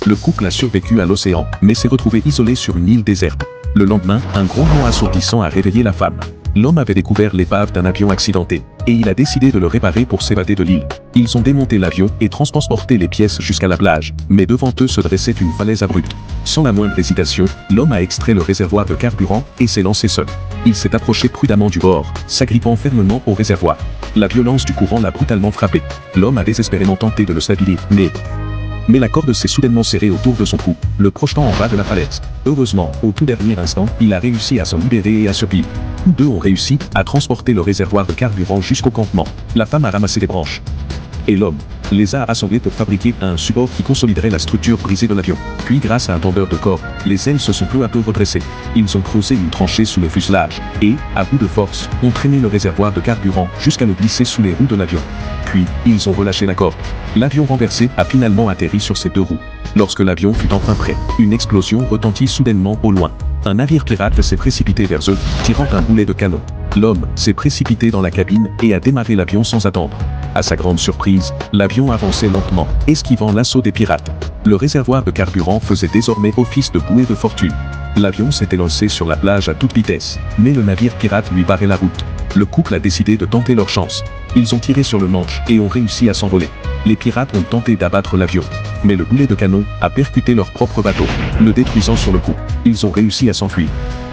Le couple a survécu à l'océan, mais s'est retrouvé isolé sur une île déserte. Le lendemain, un grondement assourdissant a réveillé la femme. L'homme avait découvert l'épave d'un avion accidenté, et il a décidé de le réparer pour s'évader de l'île. Ils ont démonté l'avion et transporté les pièces jusqu'à la plage, mais devant eux se dressait une falaise abrupte. Sans la moindre hésitation, l'homme a extrait le réservoir de carburant et s'est lancé seul. Il s'est approché prudemment du bord, s'agrippant fermement au réservoir. La violence du courant l'a brutalement frappé. L'homme a désespérément tenté de le stabiliser, mais la corde s'est soudainement serrée autour de son cou, le projetant en bas de la falaise. Heureusement, au tout dernier instant, il a réussi à s'en libérer et à survivre. Tous deux ont réussi à transporter le réservoir de carburant jusqu'au campement. La femme a ramassé des branches, et l'homme les a rassemblés pour fabriquer un support qui consoliderait la structure brisée de l'avion. Puis grâce à un tendeur de corps, les ailes se sont peu à peu redressées. Ils ont creusé une tranchée sous le fuselage, et, à bout de force, ont traîné le réservoir de carburant jusqu'à le glisser sous les roues de l'avion. Puis, ils ont relâché la corde. L'avion renversé a finalement atterri sur ses deux roues. Lorsque l'avion fut enfin prêt, une explosion retentit soudainement au loin. Un navire pirate s'est précipité vers eux, tirant un boulet de canon. L'homme s'est précipité dans la cabine et a démarré l'avion sans attendre. À sa grande surprise, l'avion avançait lentement, esquivant l'assaut des pirates. Le réservoir de carburant faisait désormais office de bouée de fortune. L'avion s'était lancé sur la plage à toute vitesse, mais le navire pirate lui barrait la route. Le couple a décidé de tenter leur chance. Ils ont tiré sur le manche et ont réussi à s'envoler. Les pirates ont tenté d'abattre l'avion, mais le boulet de canon a percuté leur propre bateau, le détruisant sur le coup. Ils ont réussi à s'enfuir.